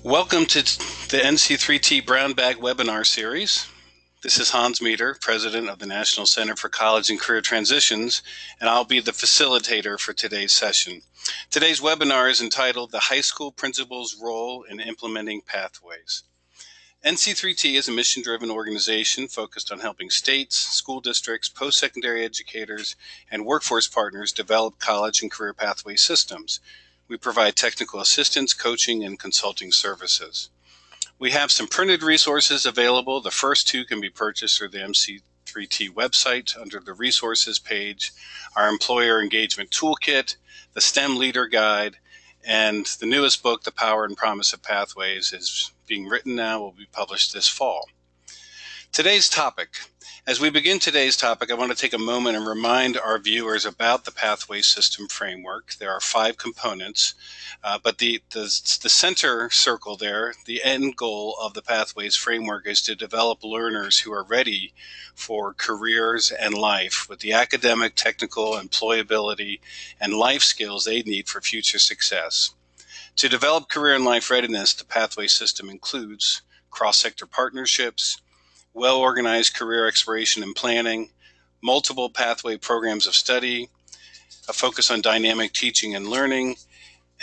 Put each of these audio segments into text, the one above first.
Welcome to the NC3T Brown Bag webinar series. This is Hans Meeder, President of the National Center for College and Career Transitions, and I'll be the facilitator for today's session. Today's webinar is entitled The High School Principal's Role in Implementing Pathways. NC3T is a mission-driven organization focused on helping states, school districts, post-secondary educators, and workforce partners develop college and career pathway systems. We provide technical assistance, coaching, and consulting services. We have some printed resources available. The first two can be purchased through the NC3T website under the resources page, our employer engagement toolkit, the STEM leader guide, and the newest book, The Power and Promise of Pathways, is being written now, will be published this fall. Today's topic. As we begin today's topic, I want to take a moment and remind our viewers about the Pathway System Framework. There are 5 components, but the center circle there, the end goal of the Pathways Framework, is to develop learners who are ready for careers and life with the academic, technical, employability, and life skills they need for future success. To develop career and life readiness, the Pathway System includes cross-sector partnerships, well-organized career exploration and planning, multiple pathway programs of study, a focus on dynamic teaching and learning,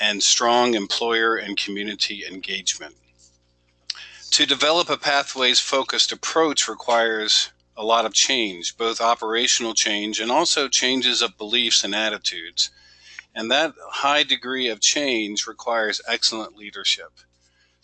and strong employer and community engagement. To develop a pathways-focused approach requires a lot of change, both operational change and also changes of beliefs and attitudes. And that high degree of change requires excellent leadership.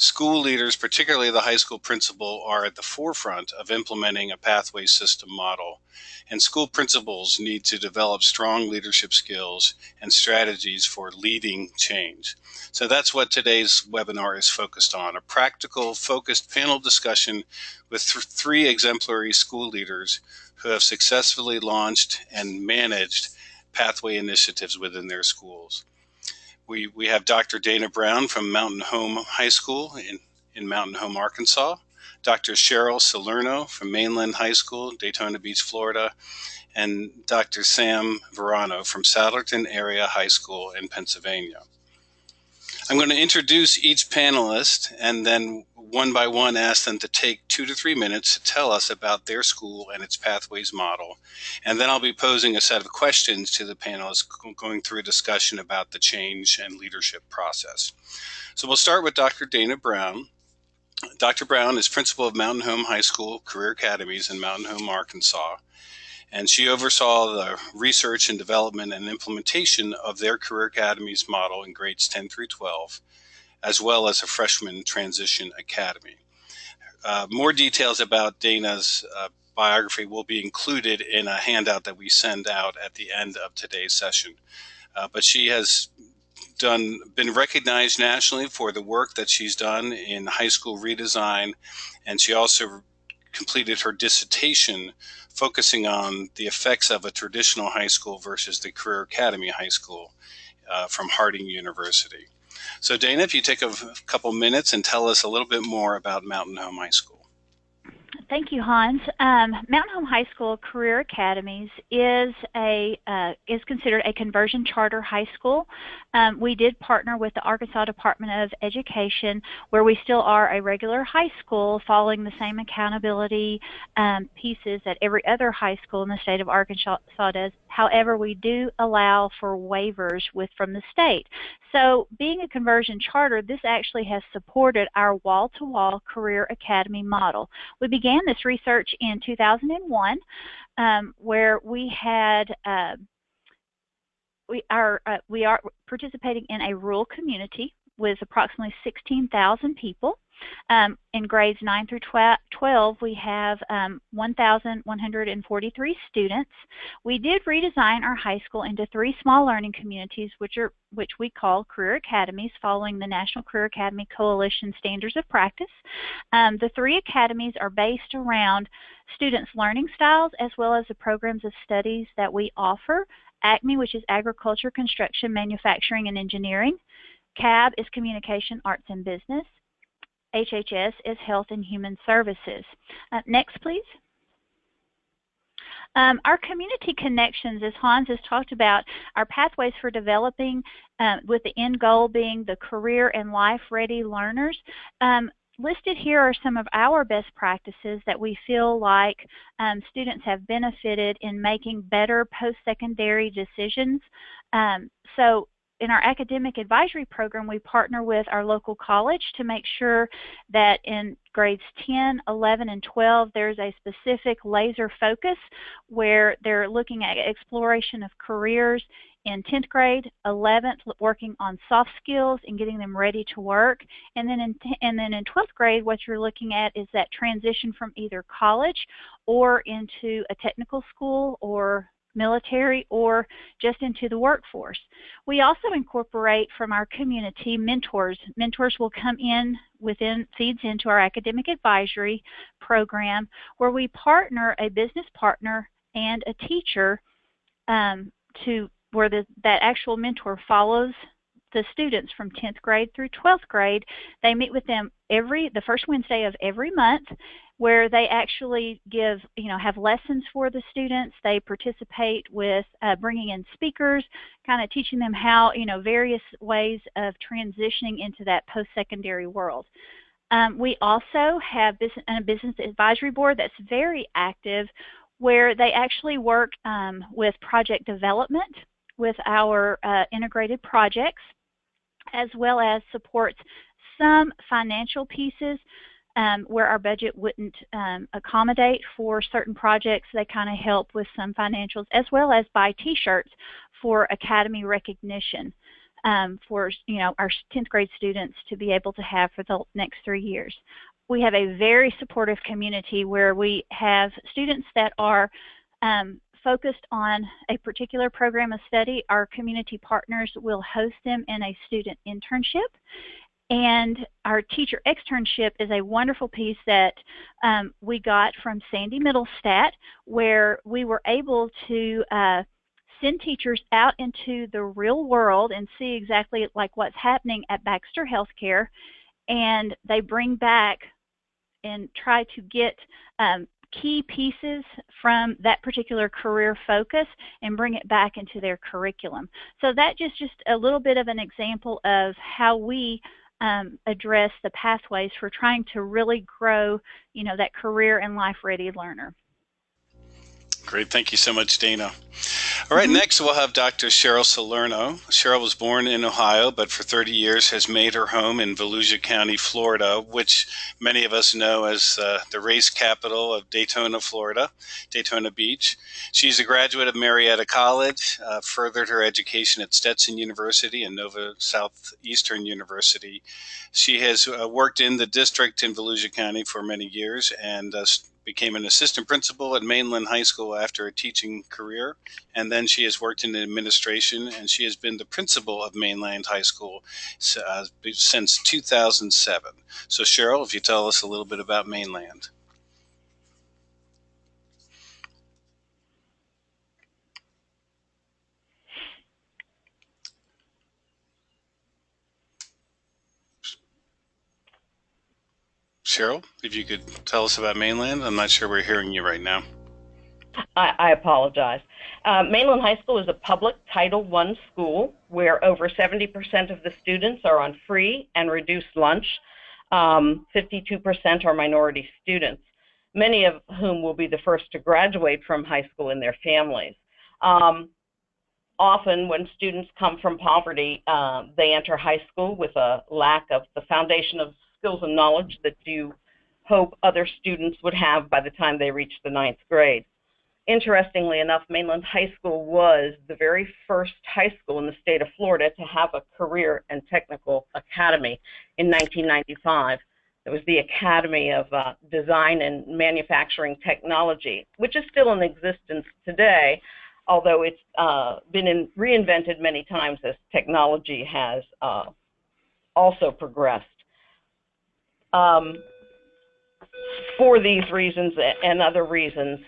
School leaders, particularly the high school principal, are at the forefront of implementing a pathway system model, and school principals need to develop strong leadership skills and strategies for leading change. So that's what today's webinar is focused on, a practical, focused panel discussion with 3 exemplary school leaders who have successfully launched and managed pathway initiatives within their schools. We have Dr. Dana Brown from Mountain Home High School in Mountain Home, Arkansas, Dr. Cheryl Salerno from Mainland High School, Daytona Beach, Florida, and Dr. Sam Varano from Souderton Area High School in Pennsylvania. I'm going to introduce each panelist and then one by one ask them to take 2 to 3 minutes to tell us about their school and its pathways model. And then I'll be posing a set of questions to the panelists, going through a discussion about the change and leadership process. So we'll start with Dr. Dana Brown. Dr. Brown is principal of Mountain Home High School Career Academies in Mountain Home, Arkansas. And she oversaw the research and development and implementation of their Career Academies model in grades 10 through 12, as well as a freshman transition academy. More details about Dana's biography will be included in a handout that we send out at the end of today's session. But she has been recognized nationally for the work that she's done in high school redesign, and she also completed her dissertation focusing on the effects of a traditional high school versus the Career Academy High School from Harding University. So Dana, if you take a couple minutes and tell us a little bit more about Mountain Home High School. Thank you, Hans. Mountain Home High School Career Academies is considered a conversion charter high school. We did partner with the Arkansas Department of Education, where we still are a regular high school following the same accountability pieces that every other high school in the state of Arkansas does. However, we do allow for waivers from the state. So being a conversion charter, this actually has supported our wall-to-wall career academy model. We began this research in 2001, where we are participating in a rural community with approximately 16,000 people. In grades 9 through 12, we have 1,143 students. We did redesign our high school into 3 small learning communities, which we call career academies, following the National Career Academy Coalition Standards of Practice. The 3 academies are based around students' learning styles as well as the programs of studies that we offer. ACME, which is Agriculture, Construction, Manufacturing, and Engineering. CAB is Communication, Arts, and Business. HHS is Health and Human Services. Next, please. Our community connections, as Hans has talked about, are pathways for developing with the end goal being the career and life-ready learners. Listed here are some of our best practices that we feel like students have benefited in making better post-secondary decisions. So in our academic advisory program, we partner with our local college to make sure that in grades 10, 11, and 12, there's a specific laser focus where they're looking at exploration of careers in 10th grade, 11th, working on soft skills and getting them ready to work. And then in 12th grade, what you're looking at is that transition from either college or into a technical school or military or just into the workforce. We also incorporate from our community mentors. Mentors will come in feeds into our academic advisory program where we partner a business partner and a teacher where that actual mentor follows the students from 10th grade through 12th grade. They meet with them the first Wednesday of every month, where they actually have lessons for the students. They participate with bringing in speakers, kind of teaching them how, various ways of transitioning into that post-secondary world. We also have a business advisory board that's very active, where they actually work with project development with our integrated projects, as well as supports some financial pieces where our budget wouldn't accommodate for certain projects. They kind of help with some financials, as well as buy t-shirts for academy recognition for our 10th grade students to be able to have for the next 3 years. We have a very supportive community where we have students that are focused on a particular program of study. Our community partners will host them in a student internship. And our teacher externship is a wonderful piece that we got from Sandy Middlestat, where we were able to send teachers out into the real world and see exactly like what's happening at Baxter Healthcare. And they bring back and try to get key pieces from that particular career focus and bring it back into their curriculum. So that just a little bit of an example of how we address the pathways for trying to really grow, that career and life-ready learner. Great. Thank you so much, Dana. All right, next we'll have Dr. Cheryl Salerno. Cheryl was born in Ohio, but for 30 years has made her home in Volusia County, Florida, which many of us know as the race capital of Daytona, Florida, Daytona Beach. She's a graduate of Marietta College, furthered her education at Stetson University and Nova Southeastern University. She has worked in the district in Volusia County for many years and became an assistant principal at Mainland High School after a teaching career, and then she has worked in administration, and she has been the principal of Mainland High School since 2007. So Cheryl, if you tell us a little bit about Mainland. Cheryl, if you could tell us about Mainland. I'm not sure we're hearing you right now. I apologize. Mainland High School is a public Title I school where over 70% of the students are on free and reduced lunch. 52% are minority students, many of whom will be the first to graduate from high school in their families. Often when students come from poverty, they enter high school with a lack of the foundation of skills and knowledge that you hope other students would have by the time they reach the 9th grade. Interestingly enough, Mainland High School was the very first high school in the state of Florida to have a career and technical academy in 1995. It was the Academy of Design and Manufacturing Technology, which is still in existence today, although it's been reinvented many times as technology has also progressed. For these reasons and other reasons,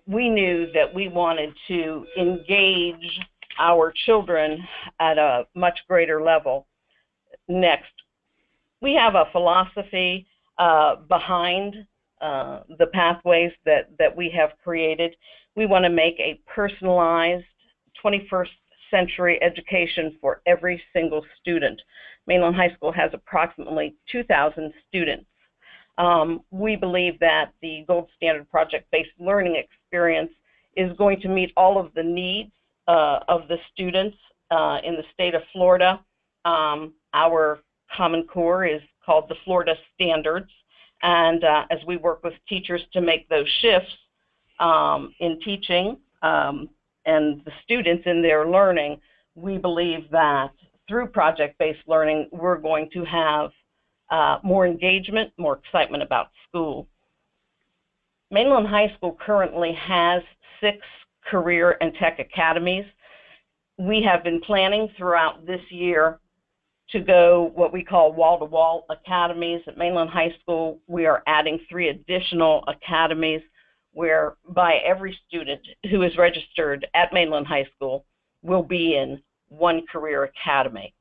we knew that we wanted to engage our children at a much greater level. Next, we have a philosophy behind the pathways that we have created. We want to make a personalized 21st century education for every single student. Mainland High School has approximately 2,000 students. We believe that the gold standard project-based learning experience is going to meet all of the needs of the students in the state of Florida. Our Common Core is called the Florida Standards, and as we work with teachers to make those shifts in teaching and the students in their learning, we believe that through project-based learning, we're going to have more engagement, more excitement about school. Mainland High School currently has 6 career and tech academies. We have been planning throughout this year to go what we call wall-to-wall academies. At Mainland High School, we are adding 3 additional academies whereby every student who is registered at Mainland High School will be in one career academy.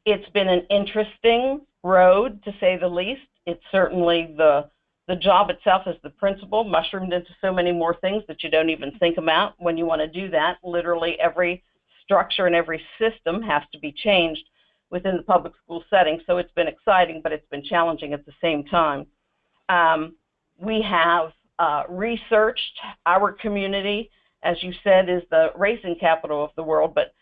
It's been an interesting road, to say the least. It's certainly the job itself as the principal mushroomed into so many more things that you don't even think about when you want to do that. Literally every structure and every system has to be changed within the public school setting. So it's been exciting, but it's been challenging at the same time. We have researched our community, as you said, is the racing capital of the world, but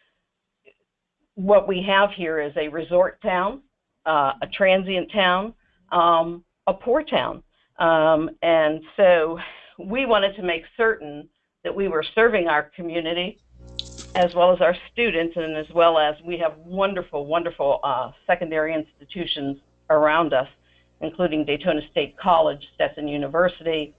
what we have here is a resort town, a transient town, a poor town. And so we wanted to make certain that we were serving our community as well as our students, and as well as we have wonderful, wonderful secondary institutions around us, including Daytona State College, Stetson University,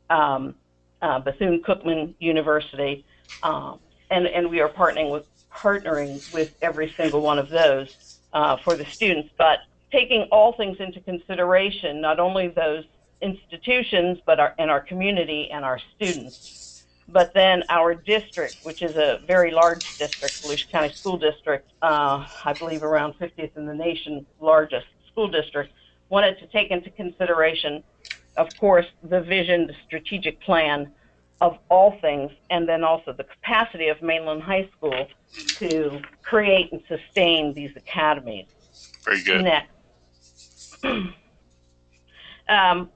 Bethune-Cookman University, and we are partnering with every single one of those for the students, but taking all things into consideration, not only those institutions, but our community and our students. But then our district, which is a very large district, Volusia County School District, I believe around 50th in the nation, largest school district, wanted to take into consideration, of course, the vision, the strategic plan of all things, and then also the capacity of Mainland High School to create and sustain these academies. Very good. Next.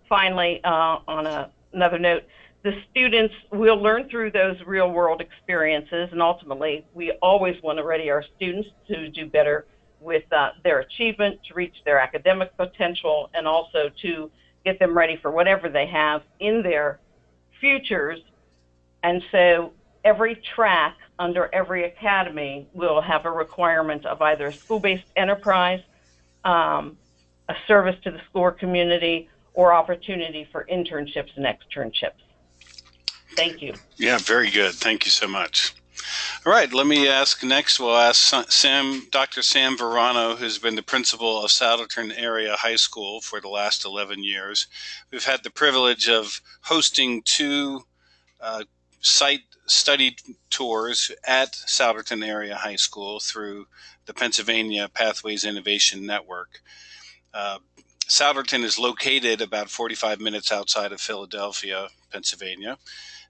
Finally, on another note, the students will learn through those real-world experiences, and ultimately, we always want to ready our students to do better with their achievement, to reach their academic potential, and also to get them ready for whatever they have in their futures. And so every track under every academy will have a requirement of either a school-based enterprise, a service to the school or community, or opportunity for internships and externships. Thank you. Yeah, very good. Thank you so much. All right, let me ask next. We'll ask Dr. Sam Varano, who's been the principal of Souderton Area High School for the last 11 years. We've had the privilege of hosting 2 site study tours at Souderton Area High School through the Pennsylvania Pathways Innovation Network. Souderton is located about 45 minutes outside of Philadelphia, Pennsylvania.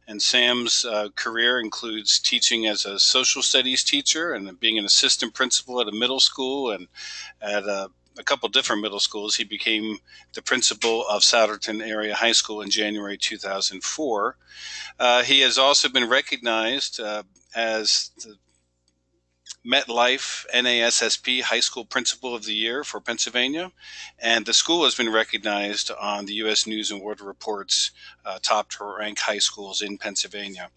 And Sam's career includes teaching as a social studies teacher and being an assistant principal at a middle school, and at a couple different middle schools. He became the principal of Souderton Area High School in January 2004. He has also been recognized as the MetLife NASSP High School Principal of the Year for Pennsylvania, and the school has been recognized on the U.S. News and World Report's top ranked high schools in Pennsylvania.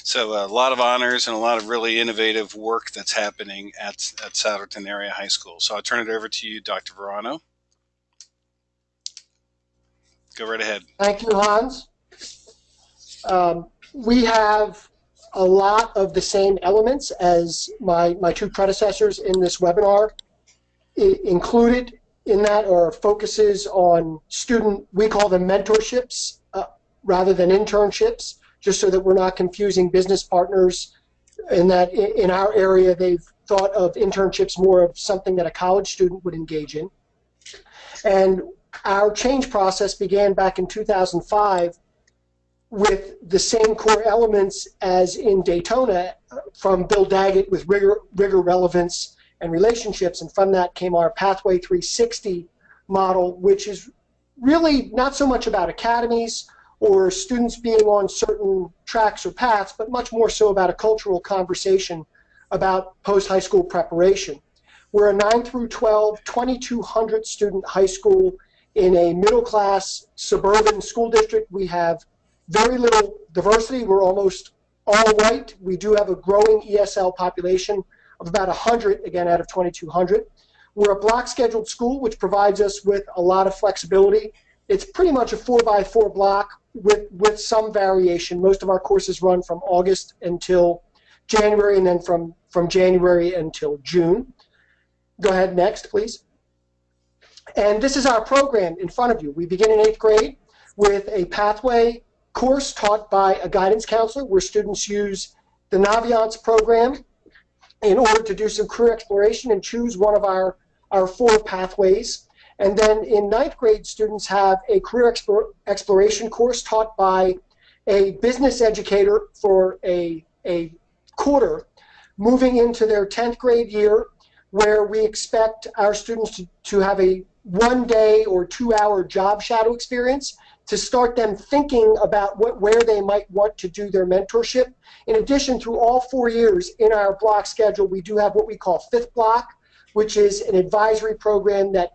So a lot of honors and a lot of really innovative work that's happening at Souderton Area High School. So I'll turn it over to you, Dr. Varano. Go right ahead. Thank you, Hans. We have a lot of the same elements as my 2 predecessors in this webinar. Included in that are focuses on student, we call them mentorships rather than internships, just so that we're not confusing business partners, and that in our area they've thought of internships more of something that a college student would engage in. And Our change process began back in 2005 with the same core elements as in Daytona from Bill Daggett with rigor, relevance, and relationships. And from that came our Pathway 360 model, which is really not so much about academies or students being on certain tracks or paths, but much more so about a cultural conversation about post-high school preparation. We're a 9 through 12, 2,200 student high school in a middle-class suburban school district. We have very little diversity. We're almost all white. We do have a growing ESL population of about 100, again, out of 2,200. We're a block scheduled school, which provides us with a lot of flexibility. It's pretty much a 4x4 block with some variation. Most of our courses run from August until January, and then from January until June. Go ahead, next, please. And this is our program in front of you. We begin in 8th grade with a pathway course taught by a guidance counselor where students use the Naviance program in order to do some career exploration and choose one of our 4 pathways. And then in 9th grade, students have a career exploration course taught by a business educator for a quarter, moving into their 10th grade year, where we expect our students to have a 1-day or 2-hour job shadow experience to start them thinking about where they might want to do their mentorship. In addition, through all 4 years in our block schedule, we do have what we call 5th block, which is an advisory program that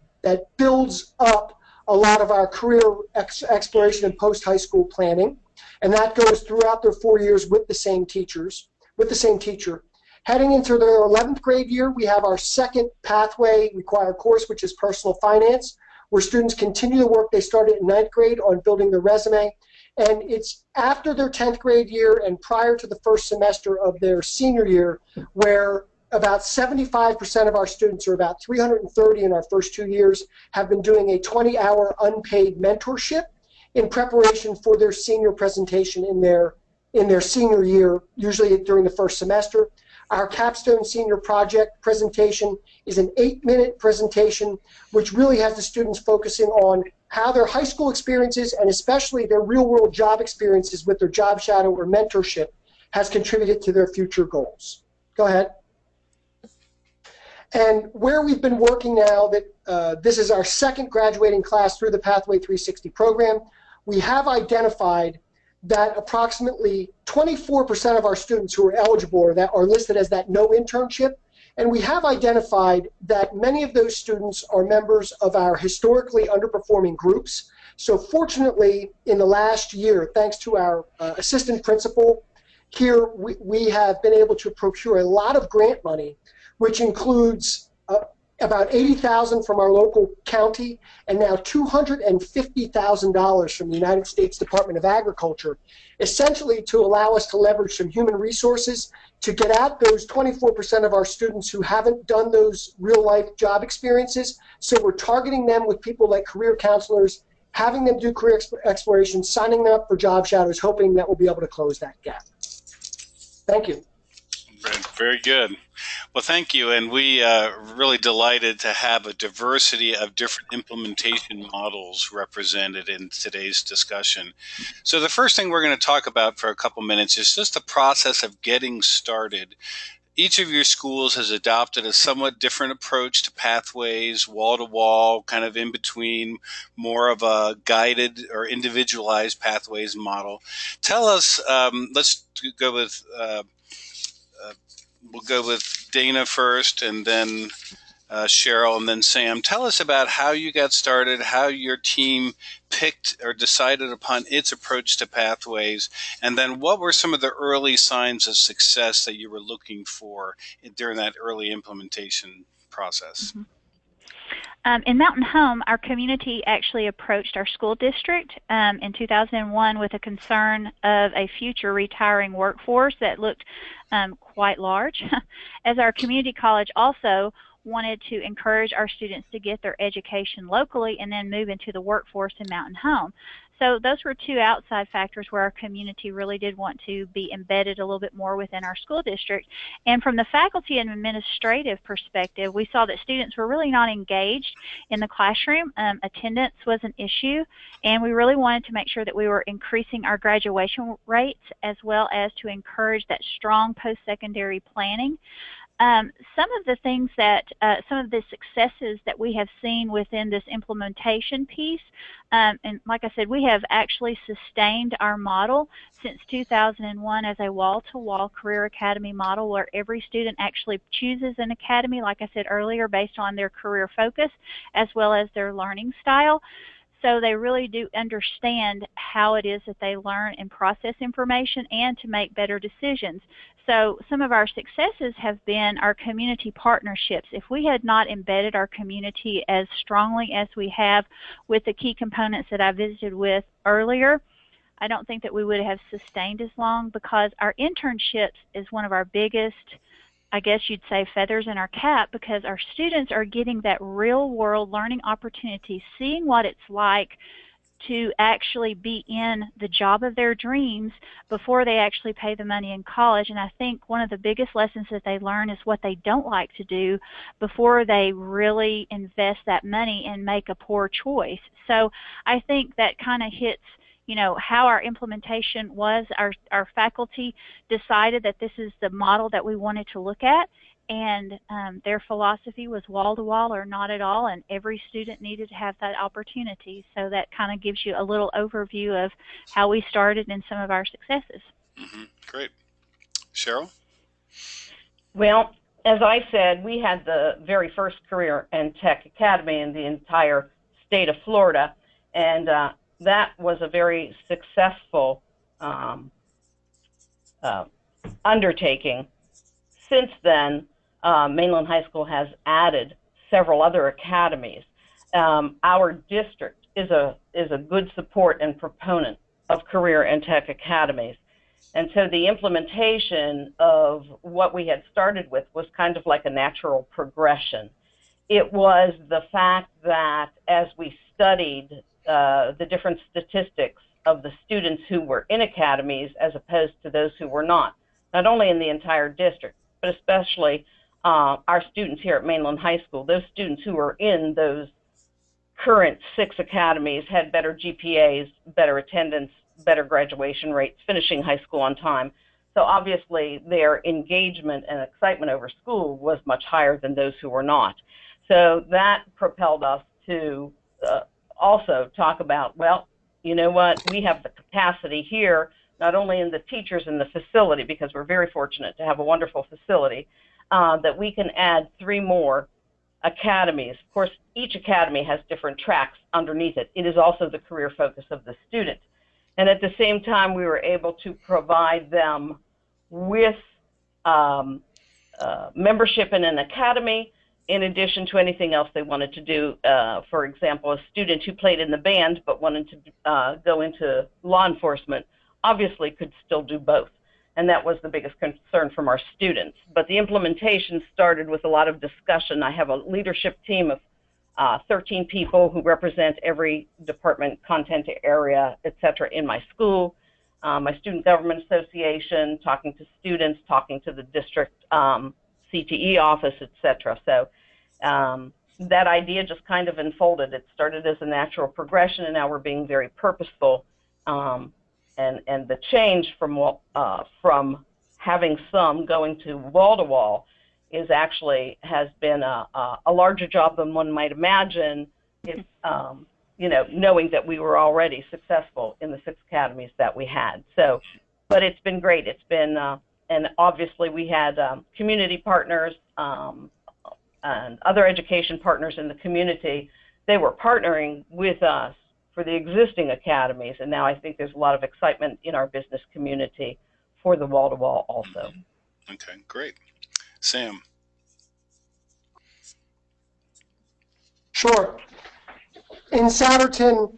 builds up a lot of our career exploration and post-high school planning. And that goes throughout their 4 years with the same teacher. Heading into their 11th grade year, we have our 2nd pathway required course, which is personal finance, where students continue the work they started in 9th grade on building their resume. And it's after their 10th grade year and prior to the first semester of their senior year where about 75% of our students, or about 330 in our first 2 years, have been doing a 20-hour unpaid mentorship in preparation for their senior presentation in their senior year, usually during the first semester. Our capstone senior project presentation is an 8-minute presentation which really has the students focusing on how their high school experiences and especially their real-world job experiences with their job shadow or mentorship has contributed to their future goals. Go ahead. And where we've been working now, that this is our 2nd graduating class through the Pathway 360 program, we have identified that approximately 24% of our students who are eligible or that are listed as that no internship, and we have identified that many of those students are members of our historically underperforming groups. So fortunately, in the last year, thanks to our assistant principal here, we have been able to procure a lot of grant money, which includes about $80,000 from our local county and now $250,000 from the United States Department of Agriculture, essentially to allow us to leverage some human resources to get at those 24% of our students who haven't done those real-life job experiences. So we're targeting them with people like career counselors, having them do career exploration, signing them up for job shadows, hoping that we'll be able to close that gap. Thank you. Very good. Well, thank you. And we really delighted to have a diversity of different implementation models represented in today's discussion. So the first thing we're going to talk about for a couple minutes is just the process of getting started. Each of your schools has adopted a somewhat different approach to pathways, wall-to-wall, kind of in between, more of a guided or individualized pathways model. Tell us, let's go with we'll go with Dana first, and then Cheryl, and then Sam. Tell us about how you got started, how your team picked or decided upon its approach to pathways, and then what were some of the early signs of success that you were looking for during that early implementation process. Mm-hmm. In Mountain Home, our community actually approached our school district in 2001 with a concern of a future retiring workforce that looked quite large, as our community college also wanted to encourage our students to get their education locally and then move into the workforce in Mountain Home. So those were two outside factors where our community really did want to be embedded a little bit more within our school district. And from the faculty and administrative perspective, we saw that students were really not engaged in the classroom. Attendance was an issue, and we really wanted to make sure that we were increasing our graduation rates as well as to encourage that strong post-secondary planning. Some of the things that, some of the successes that we have seen within this implementation piece, and like I said, we have actually sustained our model since 2001 as a wall-to-wall career academy model where every student actually chooses an academy, like I said earlier, based on their career focus as well as their learning style. So they really do understand how it is that they learn and process information and to make better decisions. So some of our successes have been our community partnerships. If we had not embedded our community as strongly as we have with the key components that I visited with earlier, I don't think that we would have sustained as long, because our internships is one of our biggest, I guess you'd say, feathers in our cap, because our students are getting that real world learning opportunity, seeing what it's like to actually be in the job of their dreams before they actually pay the money in college. And I think one of the biggest lessons that they learn is what they don't like to do before they really invest that money and make a poor choice. So I think that kind of hits, you know, how our implementation was. Our faculty decided that this is the model that we wanted to look at, and their philosophy was wall-to-wall or not at all, and every student needed to have that opportunity. So that kind of gives you a little overview of how we started and some of our successes. Great. Cheryl? Well, as I said, we had the very first career and tech academy in the entire state of Florida, and that was a very successful undertaking. Since then, Mainland High School has added several other academies. Our district is a good support and proponent of career and tech academies. And so the implementation of what we had started with was kind of like a natural progression. It was the fact that as we studied the different statistics of the students who were in academies as opposed to those who were not only in the entire district, but especially our students here at Mainland High School. Those students who were in those current 6 academies had better GPAs, better attendance, better graduation rates, finishing high school on time. So obviously their engagement and excitement over school was much higher than those who were not. So that propelled us to also talk about, well, you know what, we have the capacity here, not only in the teachers and the facility, because we're very fortunate to have a wonderful facility, that we can add 3 more academies. Of course, each academy has different tracks underneath it. It is also the career focus of the student. And at the same time, we were able to provide them with membership in an academy, in addition to anything else they wanted to do. For example, a student who played in the band but wanted to go into law enforcement obviously could still do both. And that was the biggest concern from our students. But the implementation started with a lot of discussion. I have a leadership team of 13 people who represent every department, content area, etc. in my school. My Student Government Association, talking to students, talking to the district CTE office, etc. So that idea just kind of unfolded. It started as a natural progression, and now we're being very purposeful. And the change from having some going to wall is actually has been a larger job than one might imagine. If you know, knowing that we were already successful in the 6 academies that we had. So, but it's been great. It's been and obviously we had community partners and other education partners in the community. They were partnering with us for the existing academies, and now I think there's a lot of excitement in our business community for the wall-to-wall also. Okay, great. Sam. Sure. In Souderton,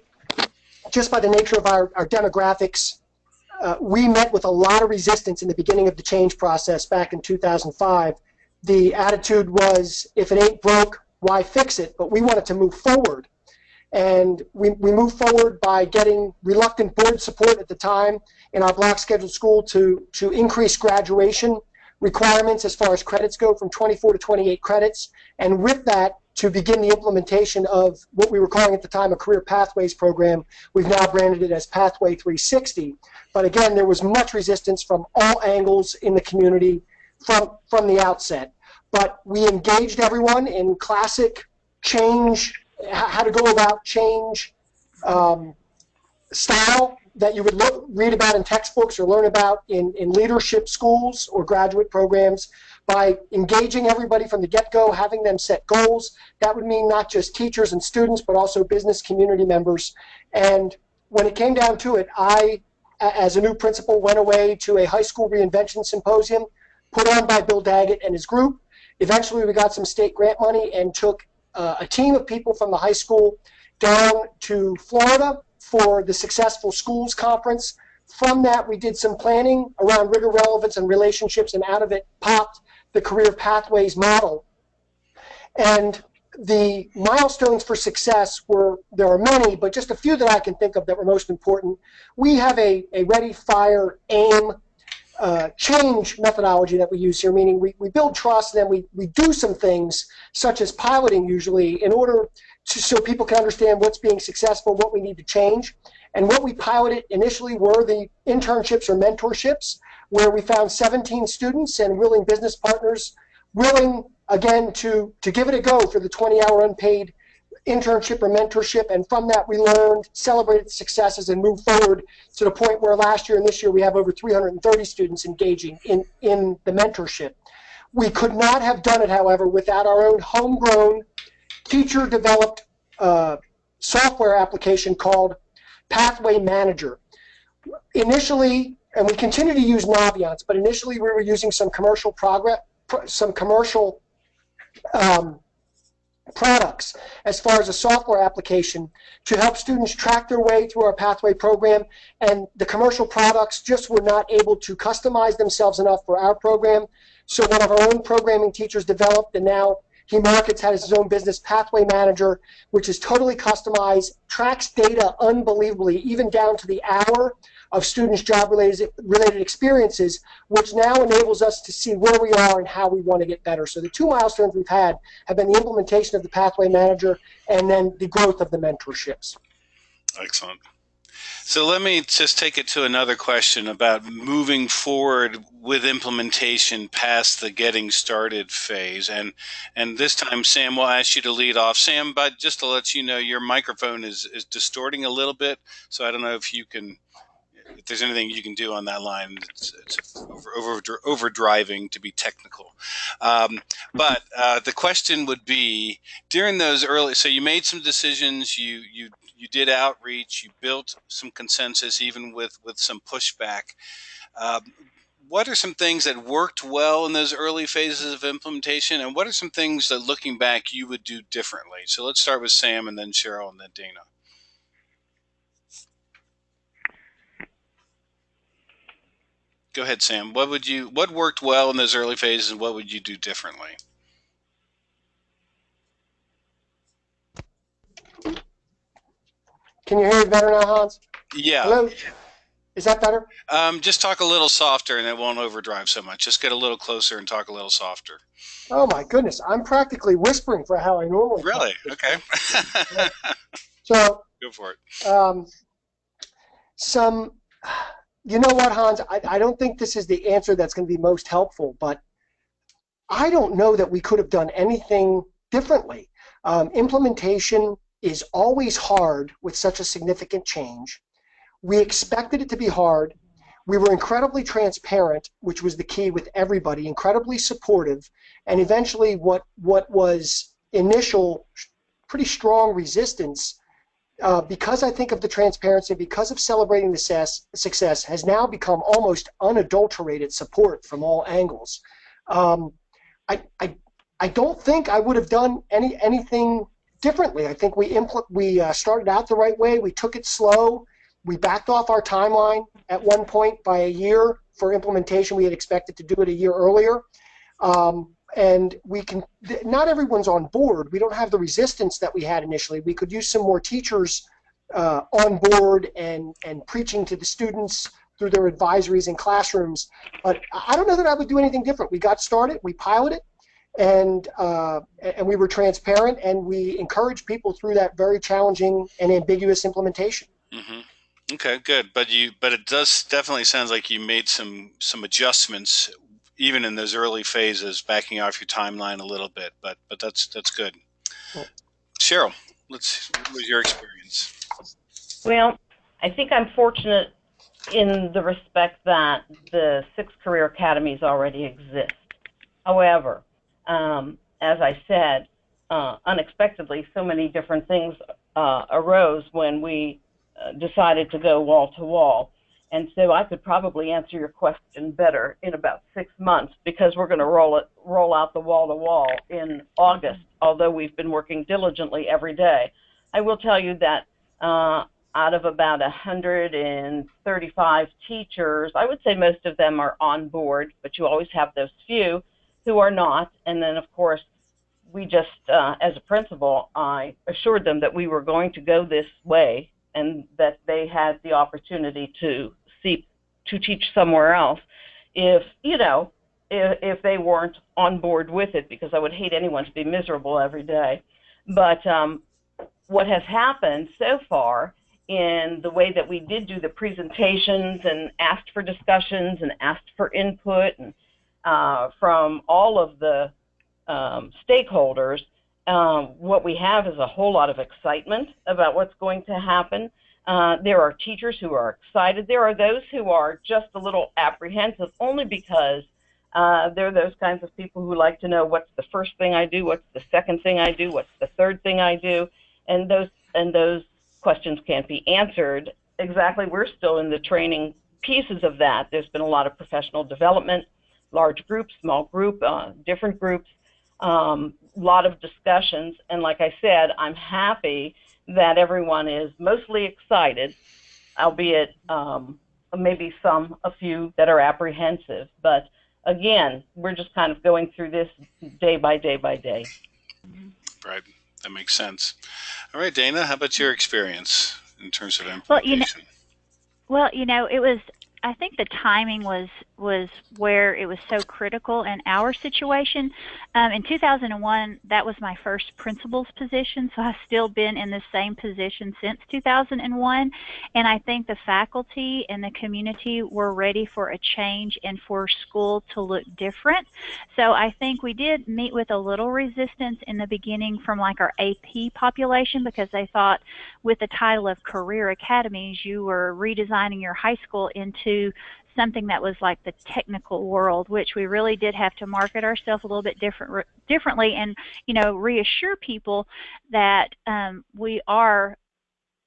just by the nature of our demographics, we met with a lot of resistance in the beginning of the change process back in 2005. The attitude was, if it ain't broke, why fix it? But we wanted to move forward. And we moved forward by getting reluctant board support at the time in our block scheduled school to increase graduation requirements as far as credits go from 24 to 28 credits. And with that, to begin the implementation of what we were calling at the time a Career Pathways program. We've now branded it as Pathway 360. But again, there was much resistance from all angles in the community from the outset. But we engaged everyone in classic change, how to go about change style that you would read about in textbooks or learn about in leadership schools or graduate programs, by engaging everybody from the get-go, having them set goals. That would mean not just teachers and students, but also business community members. And when it came down to it, I, as a new principal, went away to a high school reinvention symposium put on by Bill Daggett and his group. Eventually, we got some state grant money and took a team of people from the high school down to Florida for the Successful Schools Conference. From that, we did some planning around rigor, relevance, and relationships, and out of it popped the Career Pathways model. And the milestones for success were, there are many, but just a few that I can think of that were most important. We have a ready, fire, aim, change methodology that we use here, meaning we build trust, and then we do some things, such as piloting usually, in order to, so people can understand what's being successful, what we need to change. And what we piloted initially were the internships or mentorships, where we found 17 students and willing business partners willing, again, to give it a go for the 20-hour unpaid internship or mentorship. And from that, we learned, celebrated successes, and moved forward to the point where last year and this year we have over 330 students engaging in the mentorship. We could not have done it, however, without our own homegrown, teacher-developed software application called Pathway Manager. Initially, and we continue to use Naviance, but initially we were using some commercial products as far as a software application to help students track their way through our Pathway program, and the commercial products just were not able to customize themselves enough for our program. So one of our own programming teachers developed, and now he markets, has his own business, Pathway Manager, which is totally customized, tracks data unbelievably, even down to the hour of students' job-related experiences, which now enables us to see where we are and how we want to get better. So the two milestones we've had have been the implementation of the Pathway Manager and then the growth of the mentorships. Excellent. So let me just take it to another question about moving forward with implementation past the getting started phase. And this time, Sam, we'll ask you to lead off. Sam, but just to let you know, your microphone is distorting a little bit, so I don't know if you can, if there's anything you can do on that line. It's overdriving, to be technical. But the question would be, during those early, so you made some decisions, you did outreach, you built some consensus, even with some pushback. What are some things that worked well in those early phases of implementation, and what are some things that, looking back, you would do differently? So let's start with Sam, and then Cheryl, and then Dana. Go ahead, Sam. What worked well in those early phases, and what would you do differently? Can you hear me better now, Hans? Yeah. Hello? Is that better? Just talk a little softer, and it won't overdrive so much. Just get a little closer and talk a little softer. Oh my goodness, I'm practically whispering for how I normally talk. Really? Okay. So go for it. You know what, Hans? I don't think this is the answer that's going to be most helpful, but I don't know that we could have done anything differently. Implementation is always hard with such a significant change. We expected it to be hard. We were incredibly transparent, which was the key with everybody, incredibly supportive, and eventually what was initial pretty strong resistance, because I think of the transparency, because of celebrating the success, has now become almost unadulterated support from all angles. I don't think I would have done anything differently. I think we started out the right way. We took it slow. We backed off our timeline at one point by a year for implementation. We had expected to do it a year earlier. and not everyone's on board. We don't have the resistance that we had initially. We could use some more teachers on board and preaching to the students through their advisories in classrooms. But I don't know that I would do anything different. We got started, we piloted, and we were transparent, and we encouraged people through that very challenging and ambiguous implementation. Mm-hmm. Okay, good. But it does definitely sounds like you made some adjustments even in those early phases, backing off your timeline a little bit. But that's good. Cool. Cheryl, what was your experience? Well, I think I'm fortunate in the respect that the 6 career academies already exist. However, as I said, unexpectedly, so many different things arose when we decided to go wall to wall. And so I could probably answer your question better in about 6 months, because we're going to roll out the wall to wall in August, although we've been working diligently every day. I will tell you that out of about 135 teachers, I would say most of them are on board, but you always have those few who are not. And then, of course, we just, as a principal, I assured them that we were going to go this way and that they had the opportunity to teach somewhere else if they weren't on board with it, because I would hate anyone to be miserable every day. But what has happened so far in the way that we did do the presentations and asked for discussions and asked for input and from all of the stakeholders, what we have is a whole lot of excitement about what's going to happen. There are teachers who are excited. There are those who are just a little apprehensive, only because they're those kinds of people who like to know what's the first thing I do, what's the second thing I do, what's the third thing I do, and those questions can't be answered exactly. We're still in the training pieces of that. There's been a lot of professional development, large groups, small group, different groups, lot of discussions, and like I said, I'm happy that everyone is mostly excited, albeit maybe a few that are apprehensive. But again, we're just kind of going through this day by day by day. Right, that makes sense. All right, Dana, how about your experience in terms of implementation? Well, it was, I think the timing was where it was so critical in our situation. In 2001, that was my first principal's position, so I've still been in the same position since 2001. And I think the faculty and the community were ready for a change and for school to look different. So I think we did meet with a little resistance in the beginning from like our AP population, because they thought with the title of Career Academies, you were redesigning your high school into something that was like the technical world, which we really did have to market ourselves a little bit differently and, reassure people that we are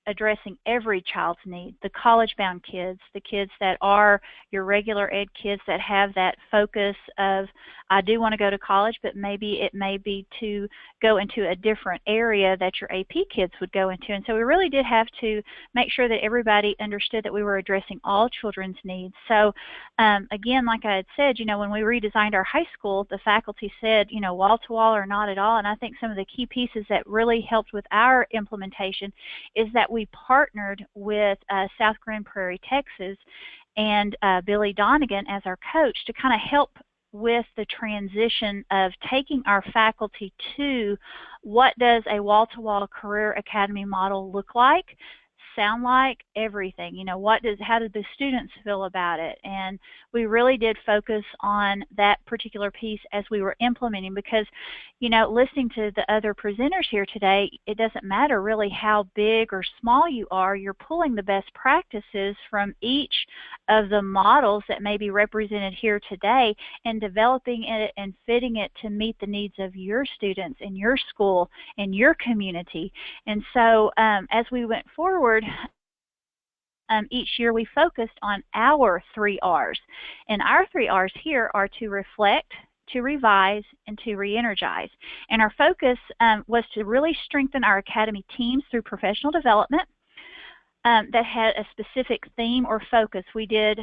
addressing every child's need, the college-bound kids, the kids that are your regular ed kids that have that focus of, I do want to go to college, but maybe it may be to go into a different area that your AP kids would go into. And so we really did have to make sure that everybody understood that we were addressing all children's needs. So again, like I had said, when we redesigned our high school, the faculty said, wall to wall or not at all. And I think some of the key pieces that really helped with our implementation is that we partnered with South Grand Prairie, Texas, and Billy Donegan as our coach to kind of help with the transition of taking our faculty to what does a wall-to-wall career academy model look like, sound like, everything. How did the students feel about it? And we really did focus on that particular piece as we were implementing, because, listening to the other presenters here today, it doesn't matter really how big or small you are, you're pulling the best practices from each of the models that may be represented here today and developing it and fitting it to meet the needs of your students in your school and your community. And so as we went forward, each year we focused on our 3 R's. And our 3 R's here are to reflect, to revise, and to re-energize. And our focus was to really strengthen our academy teams through professional development that had a specific theme or focus. We did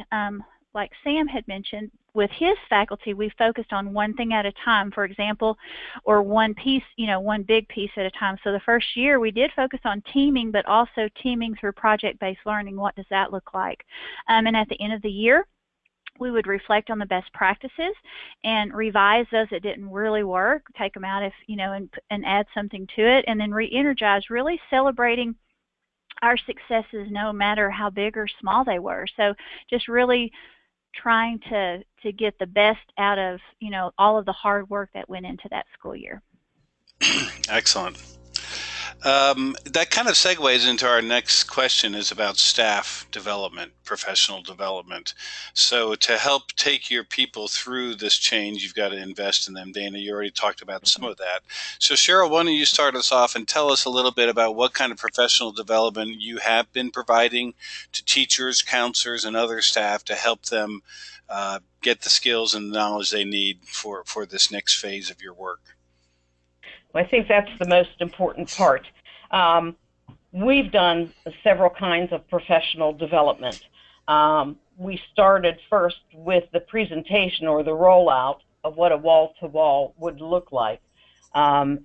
like Sam had mentioned, with his faculty, we focused on one thing at a time, for example, or one piece, one big piece at a time. So the first year we did focus on teaming, but also teaming through project-based learning. What does that look like? And at the end of the year, we would reflect on the best practices and revise those that didn't really work, take them out if, and add something to it, and then re-energize, really celebrating our successes no matter how big or small they were. So just really trying to get the best out of, all of the hard work that went into that school year. Excellent. That kind of segues into our next question, is about staff development, professional development. So to help take your people through this change, you've got to invest in them. Dana, you already talked about some of that. So Cheryl, why don't you start us off and tell us a little bit about what kind of professional development you have been providing to teachers, counselors, and other staff to help them get the skills and knowledge they need for this next phase of your work. I think that's the most important part. We've done several kinds of professional development. We started first with the presentation or the rollout of what a wall-to-wall would look like. That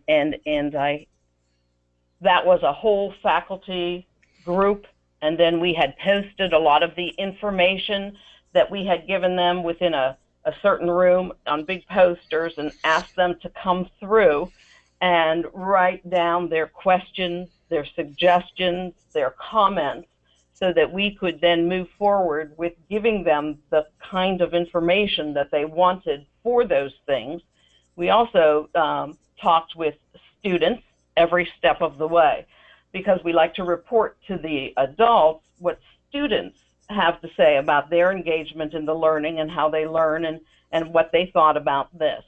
was a whole faculty group, and then we had posted a lot of the information that we had given them within a certain room on big posters and asked them to come through and write down their questions, their suggestions, their comments, so that we could then move forward with giving them the kind of information that they wanted for those things. We also talked with students every step of the way, because we like to report to the adults what students have to say about their engagement in the learning and how they learn and what they thought about this.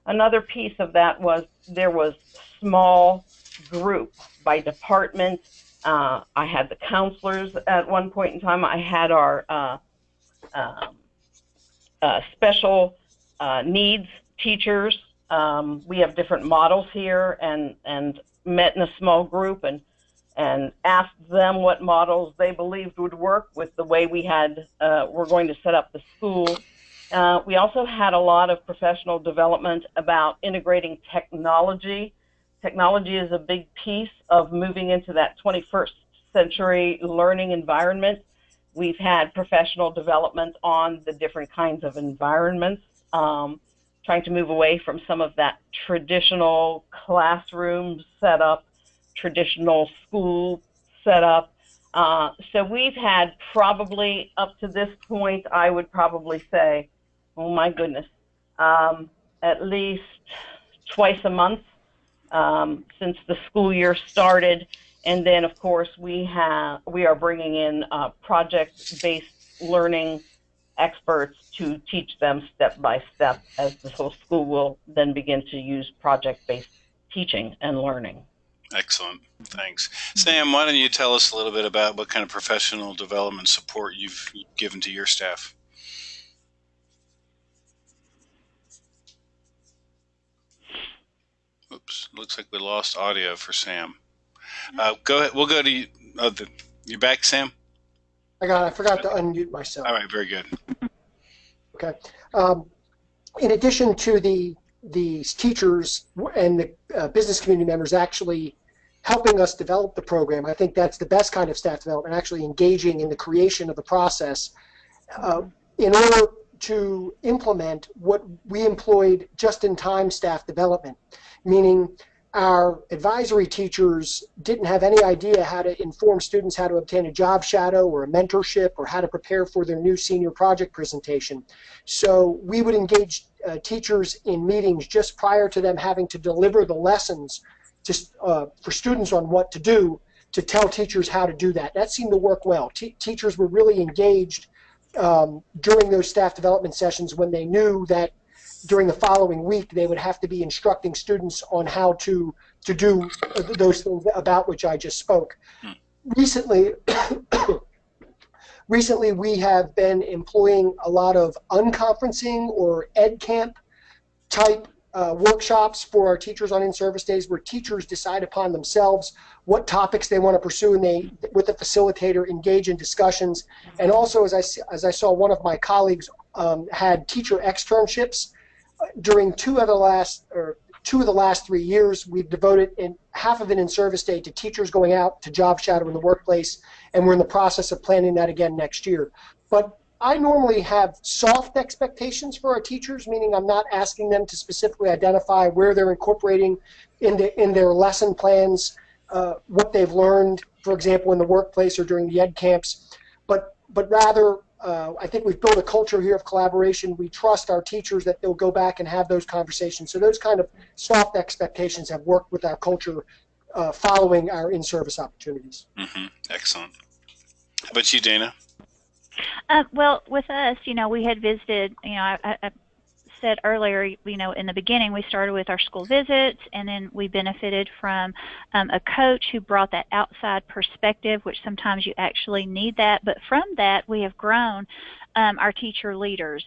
Another piece of that was there was small group by department. I had the counselors at one point in time. I had our special needs teachers. We have different models here, and met in a small group and asked them what models they believed would work with the way we had we're going to set up the school. We also had a lot of professional development about integrating technology. Technology is a big piece of moving into that 21st century learning environment. We've had professional development on the different kinds of environments, trying to move away from some of that traditional classroom setup, traditional school setup. So we've had probably up to this point, I would probably say, oh my goodness, at least twice a month since the school year started. And then, of course, we are bringing in project-based learning experts to teach them step by step, as the whole school will then begin to use project-based teaching and learning. Excellent. Thanks. Sam, why don't you tell us a little bit about what kind of professional development support you've given to your staff? Oops, looks like we lost audio for Sam. Go ahead. We'll go to you. You're back, Sam? I forgot to unmute myself. All right, very good. Okay. In addition to these teachers and the business community members actually helping us develop the program, I think that's the best kind of staff development, actually engaging in the creation of the process. In order to implement what we employed just-in-time staff development, meaning our advisory teachers didn't have any idea how to inform students how to obtain a job shadow or a mentorship or how to prepare for their new senior project presentation. So we would engage teachers in meetings just prior to them having to deliver the lessons for students on what to do, to tell teachers how to do that. That seemed to work well. Teachers were really engaged during those staff development sessions when they knew that during the following week they would have to be instructing students on how to do those things about which I just spoke. Recently we have been employing a lot of unconferencing or ed camp type workshops for our teachers on in-service days where teachers decide upon themselves what topics they want to pursue, and they, with the facilitator, engage in discussions. And also, as I saw one of my colleagues had teacher externships during two of the last 3 years. We've devoted half of an in-service day to teachers going out to job shadow in the workplace, and we're in the process of planning that again next year. But I normally have soft expectations for our teachers, meaning I'm not asking them to specifically identify where they're incorporating in their lesson plans what they've learned, for example, in the workplace or during the ed camps, but rather I think we've built a culture here of collaboration. We trust our teachers that they'll go back and have those conversations. So those kind of soft expectations have worked with our culture following our in-service opportunities. Excellent. How about you, Dana? Well, with us, we had visited, I said earlier, in the beginning, we started with our school visits, and then we benefited from a coach who brought that outside perspective, which sometimes you actually need that. But from that, we have grown our teacher leaders.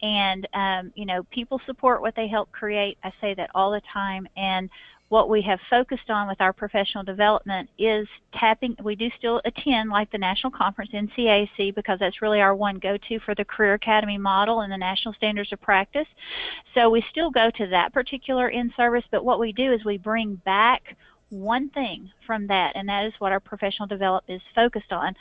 And, people support what they help create. I say that all the time. And what we have focused on with our professional development is we do still attend like the national conference, NCAC, because that's really our one go-to for the Career Academy model and the national standards of practice. So we still go to that particular in-service, but what we do is we bring back one thing from that, and that is what our professional development is focused on.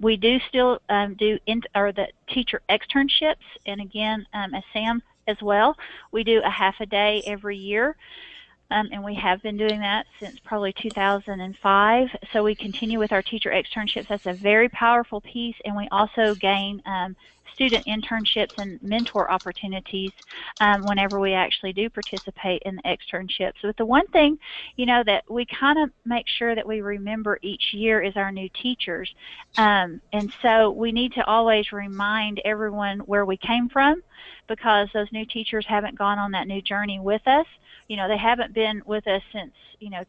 We do still do the teacher externships, and again, as Sam as well, we do a half a day every year. And we have been doing that since probably 2005. So we continue with our teacher externships. That's a very powerful piece. And we also gain student internships and mentor opportunities whenever we actually do participate in the externships. But the one thing, that we kind of make sure that we remember each year is our new teachers. And so we need to always remind everyone where we came from, because those new teachers haven't gone on that new journey with us. They haven't been with us since,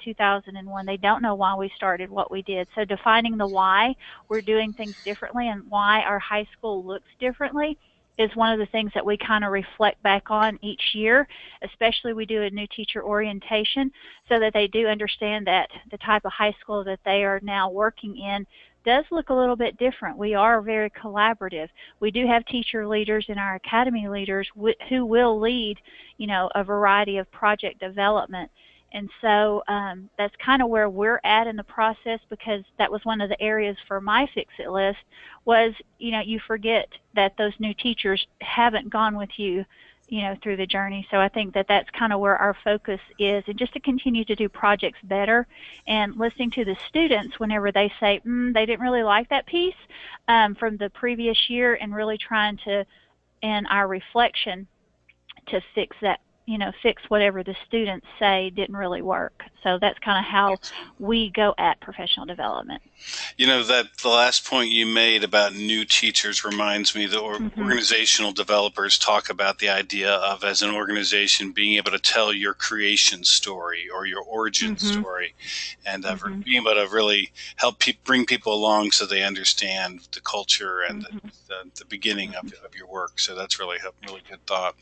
2001. They don't know why we started what we did. So defining the why we're doing things differently and why our high school looks differently is one of the things that we kind of reflect back on each year. Especially we do a new teacher orientation so that they do understand that the type of high school that they are now working in does look a little bit different. We are very collaborative. We do have teacher leaders and our academy leaders who will lead, a variety of project development. And so that's kind of where we're at in the process, because that was one of the areas for my fix-it list was, you forget that those new teachers haven't gone with you, through the journey. So I think that that's kind of where our focus is, and just to continue to do projects better and listening to the students whenever they say they didn't really like that piece from the previous year, and really trying to, in our reflection, to fix that, fix whatever the students say didn't really work. So that's kind of how we go at professional development. That the last point you made about new teachers reminds me that organizational developers talk about the idea of, as an organization, being able to tell your creation story or your origin story, and being able to really help bring people along so they understand the culture and the beginning of your work. So that's really good thought.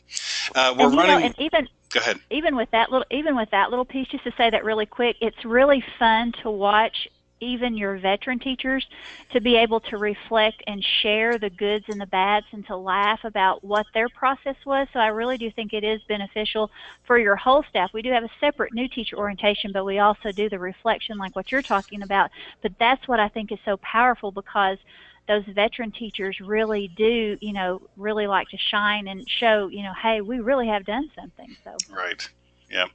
We're running. Go ahead. Even with that little piece, just to say that really quick, it's really fun to watch even your veteran teachers to be able to reflect and share the goods and the bads, and to laugh about what their process was. So I really do think it is beneficial for your whole staff. We do have a separate new teacher orientation, but we also do the reflection like what you're talking about. But that's what I think is so powerful, because those veteran teachers really do, really like to shine and show, hey, we really have done something. So right. Yeah.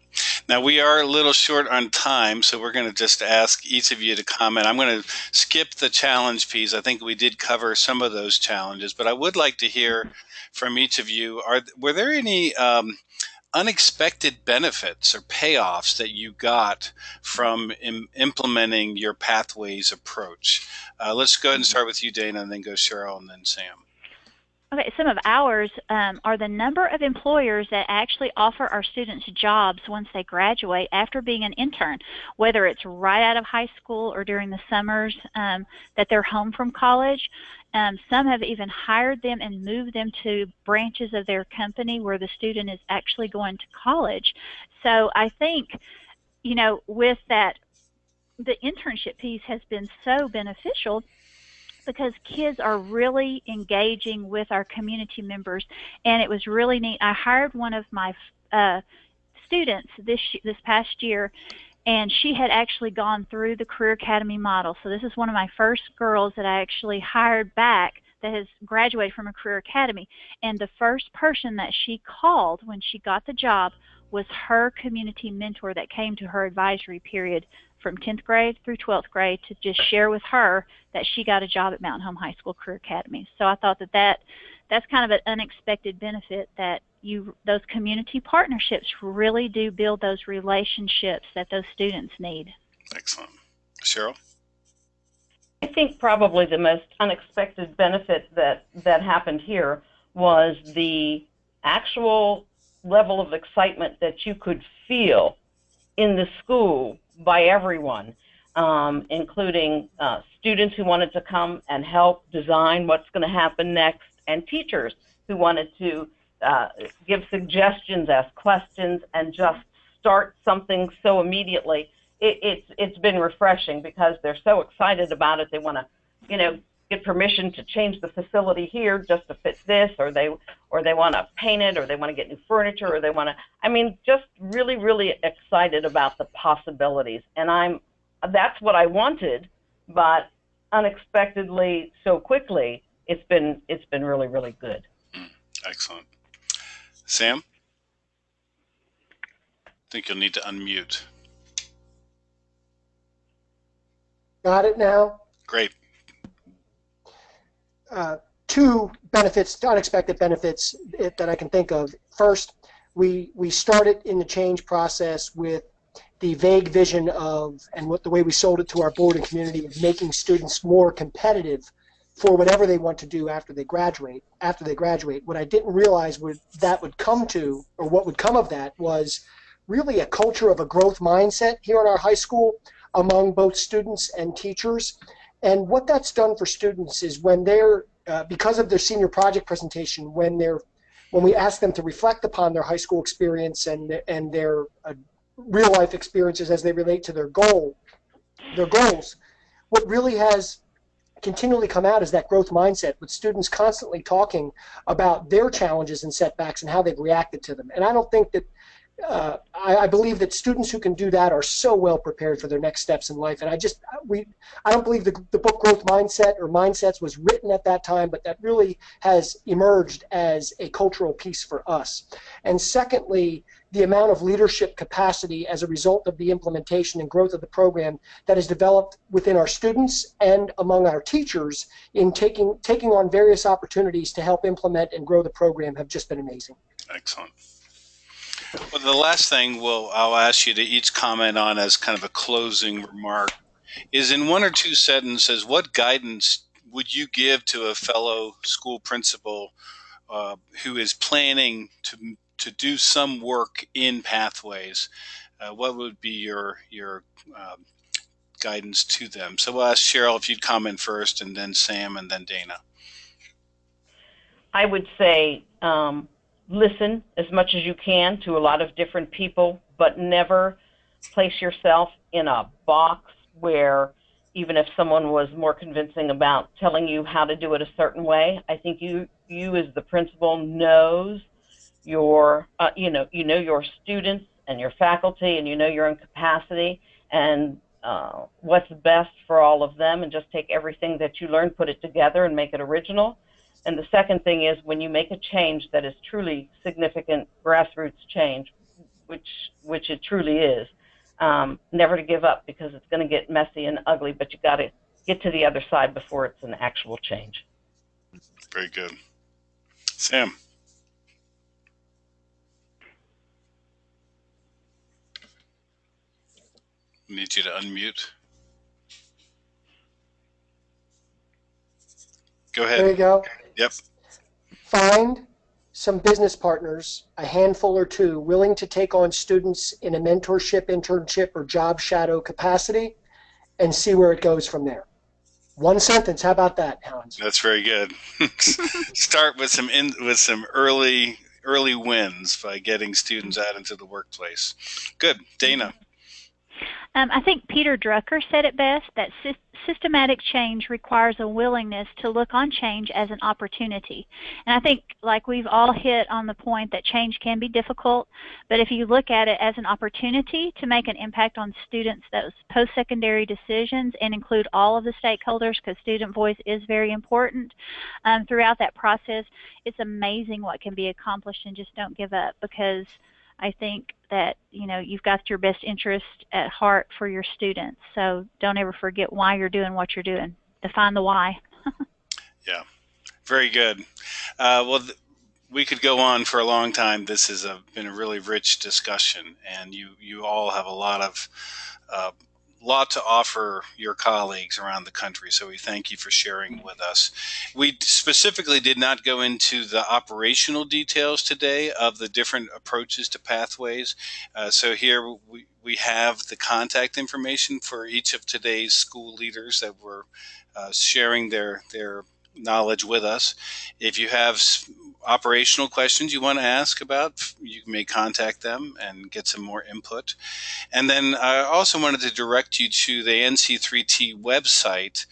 Now, we are a little short on time, so we're going to just ask each of you to comment. I'm going to skip the challenge piece. I think we did cover some of those challenges, but I would like to hear from each of you. Were there any unexpected benefits or payoffs that you got from implementing your pathways approach? Let's go ahead and start with you, Dana, and then go Cheryl, and then Sam. Okay, some of ours are the number of employers that actually offer our students jobs once they graduate after being an intern, whether it's right out of high school or during the summers that they're home from college. Some have even hired them and moved them to branches of their company where the student is actually going to college. So I think, you know, with that, the internship piece has been so beneficial because kids are really engaging with our community members, and it was really neat. I hired one of my students this past year, and she had actually gone through the Career Academy model. So this is one of my first girls that I actually hired back that has graduated from a Career Academy. And the first person that she called when she got the job was her community mentor that came to her advisory period from 10th grade through 12th grade to just share with her that she got a job at Mountain Home High School Career Academy. So I thought that's kind of an unexpected benefit, that those community partnerships really do build those relationships that those students need. Excellent. Cheryl? I think probably the most unexpected benefit that happened here was the actual level of excitement that you could feel in the school by everyone, including students who wanted to come and help design what's going to happen next, and teachers who wanted to give suggestions, ask questions, and just start something so immediately. It's been refreshing because they're so excited about it. They want to, you know, get permission to change the facility here just to fit this, or they want to paint it, or they want to get new furniture, or they want to, I mean, just really, really excited about the possibilities. And that's what I wanted, but unexpectedly so quickly, it's been really, really good. Excellent. Sam? I think you'll need to unmute. Got it now? Great. Two benefits, unexpected benefits that I can think of. First, we started in the change process with the vague vision of, and the way we sold it to our board and community, of making students more competitive for whatever they want to do after they graduate. What I didn't realize what would come of that was really a culture of a growth mindset here in our high school among both students and teachers. And what that's done for students is when they're, because of their senior project presentation, when we ask them to reflect upon their high school experience and their real life experiences as they relate to their goals, what really has continually come out is that growth mindset, with students constantly talking about their challenges and setbacks and how they've reacted to them. And I don't think that I believe that students who can do that are so well prepared for their next steps in life. And I don't believe the book Growth Mindset or Mindsets was written at that time, but that really has emerged as a cultural piece for us. And secondly, the amount of leadership capacity as a result of the implementation and growth of the program that is developed within our students and among our teachers in taking on various opportunities to help implement and grow the program have just been amazing. Excellent. Well, the last thing I'll ask you to each comment on as kind of a closing remark is, in one or two sentences, what guidance would you give to a fellow school principal who is planning to do some work in Pathways? What would be your guidance to them? So we'll ask Cheryl if you'd comment first, and then Sam, and then Dana. I would say listen as much as you can to a lot of different people, but never place yourself in a box where, even if someone was more convincing about telling you how to do it a certain way, I think you as the principal knows your your students and your faculty, and you know your own capacity and what's best for all of them, and just take everything that you learn, put it together, and make it original. And the second thing is, when you make a change that is truly significant grassroots change, which it truly is, never to give up, because it's going to get messy and ugly, but you got to get to the other side before it's an actual change. Very good. Sam. I need you to unmute. Go ahead. There you go. Yep. find some business partners, a handful or two, willing to take on students in a mentorship, internship, or job shadow capacity, and see where it goes from there. One sentence. How about that, Hans? That's very good. Start with some early wins by getting students out into the workplace. Good, Dana. I think Peter Drucker said it best, that systematic change requires a willingness to look on change as an opportunity. And I think, like we've all hit on the point, that change can be difficult, but if you look at it as an opportunity to make an impact on students' those post-secondary decisions and include all of the stakeholders, because student voice is very important throughout that process, it's amazing what can be accomplished. And just don't give up, because I think that, you've got your best interest at heart for your students. So don't ever forget why you're doing what you're doing. Define the why. Yeah, very good. We could go on for a long time. This has been a really rich discussion, and you all have a lot to offer your colleagues around the country, so we thank you for sharing with us. We specifically did not go into the operational details today of the different approaches to pathways. So here we have the contact information for each of today's school leaders that were sharing their knowledge with us. If you have operational questions you want to ask about, you may contact them and get some more input. And then I also wanted to direct you to the NC3T website.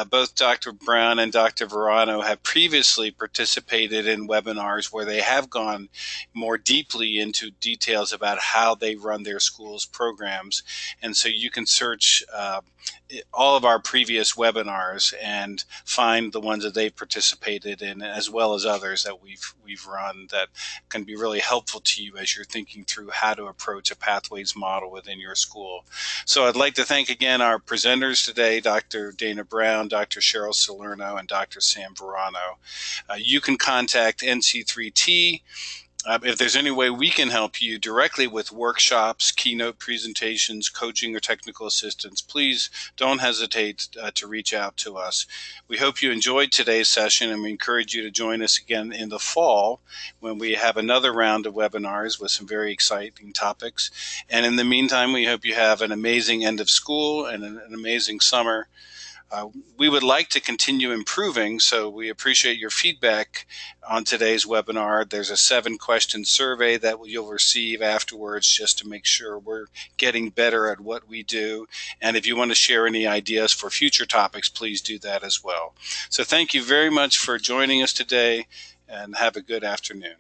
Both Dr. Brown and Dr. Varano have previously participated in webinars where they have gone more deeply into details about how they run their school's programs. And so you can search all of our previous webinars and find the ones that they've participated in, as well as others that we've run that can be really helpful to you as you're thinking through how to approach a pathways model within your school. So I'd like to thank again our presenters today, Dr. Dana Brown, Dr. Cheryl Salerno, and Dr. Sam Varano. You can contact NC3T if there's any way we can help you directly with workshops, keynote presentations, coaching, or technical assistance. Please don't hesitate to reach out to us. We hope you enjoyed today's session, and we encourage you to join us again in the fall when we have another round of webinars with some very exciting topics. And in the meantime, we hope you have an amazing end of school and an amazing summer. We would like to continue improving, so we appreciate your feedback on today's webinar. There's a 7-question survey that you'll receive afterwards just to make sure we're getting better at what we do. And if you want to share any ideas for future topics, please do that as well. So thank you very much for joining us today, and have a good afternoon.